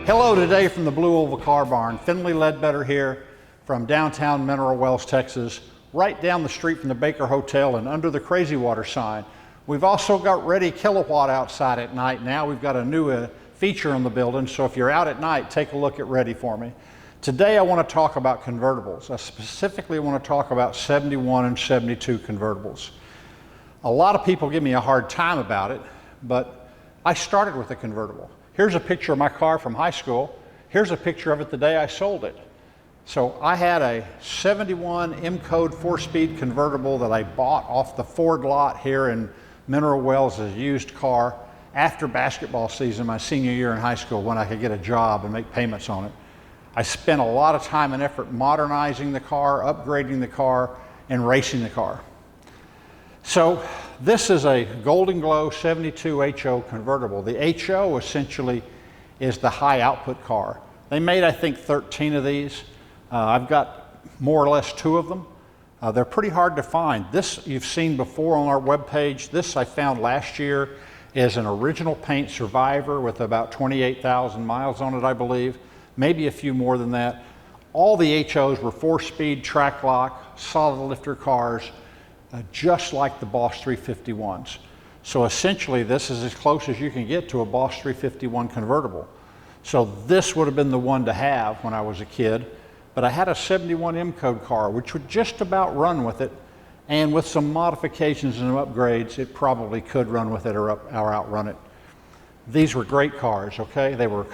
Hello, today from the Blue Oval Car Barn. Finley Ledbetter here from downtown Mineral Wells, Texas, right down the street from the Baker Hotel and under the Crazy Water sign. We've also got Ready Kilowatt outside at night now. We've got a new feature on the building, so if you're out at night, take a look at Ready for me. Today I want to talk about convertibles. I specifically want to talk about 71 and 72 convertibles. A lot of people give me a hard time about it, but I started with a convertible. Here's a picture of my car from high school. Here's a picture of it the day I sold it. So I had a 71 M-Code 4-speed convertible that I bought off the Ford lot here in Mineral Wells as a used car after basketball season, my senior year in high school, when I could get a job and make payments on it. I spent a lot of time and effort modernizing the car, upgrading the car, and racing the car. So this is a Golden Glow 72 HO convertible. The HO essentially is the high output car. They made, I think, 13 of these. I've got more or less 2 of them. They're pretty hard to find. This you've seen before on our webpage. This I found last year is an original paint Survivor with about 28,000 miles on it, I believe. Maybe a few more than that. All the HOs were 4-speed track lock, solid lifter cars, just like the Boss 351s. So essentially this is as close as you can get to a Boss 351 convertible. So this would have been the one to have when I was a kid, but I had a 71 M-Code car which would just about run with it, and with some modifications and upgrades it probably could run with it or outrun it. These were great cars, okay? They were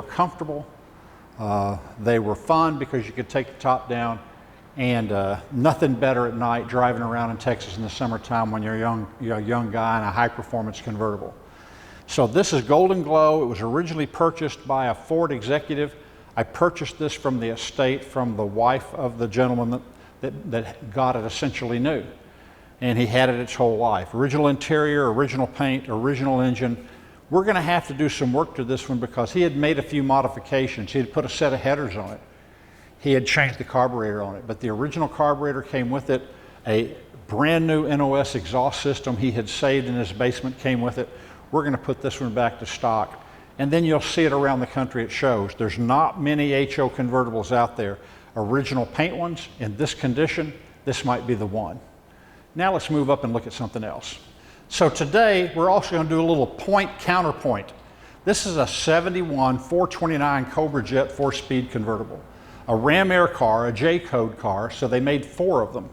comfortable, they were fun because you could take the top down, and nothing better at night driving around in Texas in the summertime when you're a young guy in a high-performance convertible. So this is Golden Glow. It was originally purchased by a Ford executive. I purchased this from the estate from the wife of the gentleman that got it essentially new. And he had it its whole life. Original interior, original paint, original engine. We're going to have to do some work to this one because he had made a few modifications. He had put a set of headers on it. He had changed the carburetor on it, but the original carburetor came with it. A brand new NOS exhaust system he had saved in his basement came with it. We're going to put this one back to stock, and then you'll see it around the country at shows. There's not many HO convertibles out there. Original paint ones in this condition, this might be the one. Now let's move up and look at something else. So today we're also going to do a little point counterpoint. This is a 71 429 Cobra Jet 4-speed convertible. A Ram Air car, a J-Code car, so they made 4 of them.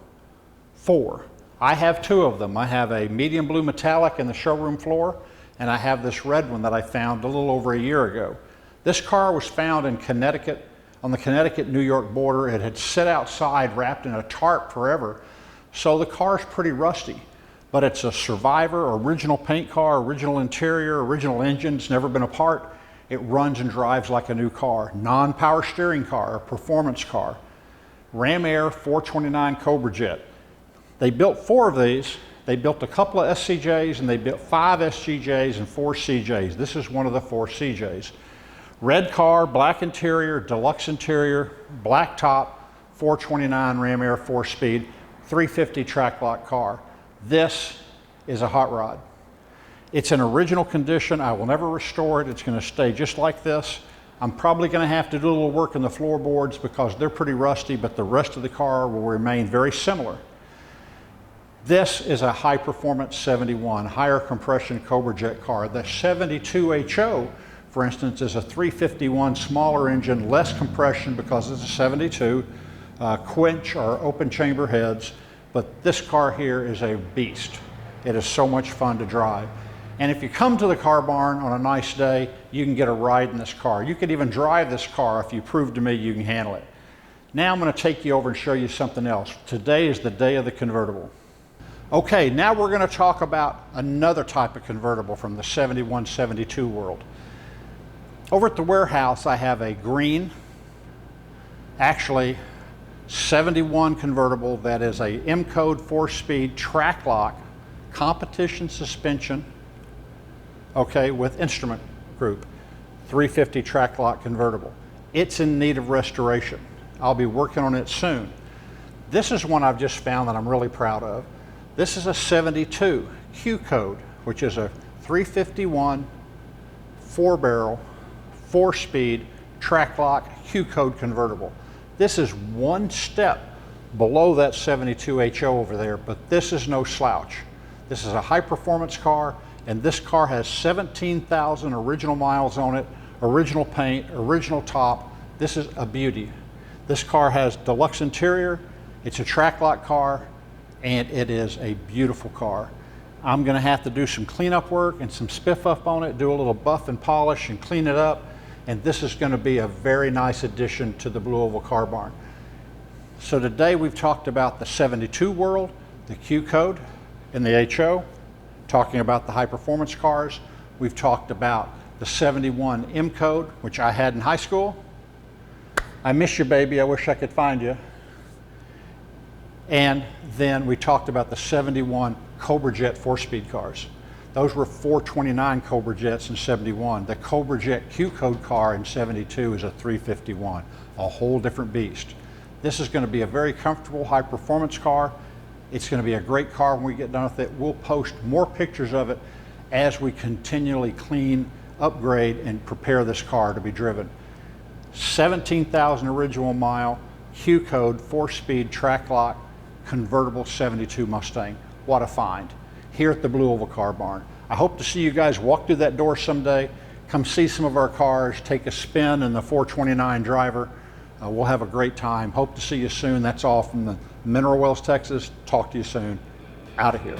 4. I have 2 of them. I have a medium blue metallic in the showroom floor, and I have this red one that I found a little over a year ago. This car was found in Connecticut, on the Connecticut-New York border. It had sit outside wrapped in a tarp forever, so the car's pretty rusty. But it's a Survivor, original paint car, original interior, original engine. It's never been apart. It runs and drives like a new car. Non-power steering car, a performance car. Ram Air 429 Cobra Jet. They built 4 of these. They built a couple of SCJs, and they built 5 SGJs and 4 CJs. This is one of the 4 CJs. Red car, black interior, deluxe interior, black top, 429 Ram Air 4-speed, 350 track lock car. This is a hot rod. It's in original condition. I will never restore it. It's going to stay just like this. I'm probably going to have to do a little work in the floorboards because they're pretty rusty, but the rest of the car will remain very similar. This is a high performance 71, higher compression Cobra Jet car. The 72 HO, for instance, is a 351 smaller engine, less compression because it's a 72, quench or open chamber heads, but this car here is a beast. It is so much fun to drive. And if you come to the car barn on a nice day, you can get a ride in this car. You could even drive this car if you prove to me you can handle it. Now I'm going to take you over and show you something else. Today is the day of the convertible. Okay, now we're going to talk about another type of convertible from the 71, 72 world. Over at the warehouse, I have a green, actually 71 convertible that is a M-Code 4-speed track lock, competition suspension, okay, with instrument group, 350 track lock convertible. It's in need of restoration. I'll be working on it soon. This is one I've just found that I'm really proud of. This is a 72 Q-Code, which is a 351 4-barrel 4-speed track lock Q code convertible. This is one step below that 72 HO over there, but this is no slouch. This is a high performance car, and this car has 17,000 original miles on it, original paint, original top. This is a beauty. This car has deluxe interior, it's a track lock car, and it is a beautiful car. I'm gonna have to do some cleanup work and some spiff up on it, do a little buff and polish and clean it up, and this is gonna be a very nice addition to the Blue Oval Car Barn. So today we've talked about the 72 world, the Q code, and the HO, talking about the high performance cars. We've talked about the 71 M code, which I had in high school. I miss you, baby, I wish I could find you. And then we talked about the 71 Cobra Jet 4-speed cars. Those were 429 Cobra Jets in 71. The Cobra Jet Q code car in 72 is a 351, a whole different beast. This is going to be a very comfortable, high performance car. It's going to be a great car when we get done with it. We'll post more pictures of it as we continually clean, upgrade, and prepare this car to be driven. 17,000 original mile, Q code, 4-speed track lock, convertible 72 Mustang. What a find. Here at the Blue Oval Car Barn. I hope to see you guys walk through that door someday. Come see some of our cars, take a spin in the 429 driver. We'll have a great time. Hope to see you soon. That's all from the Mineral Wells, Texas. Talk to you soon. Out of here.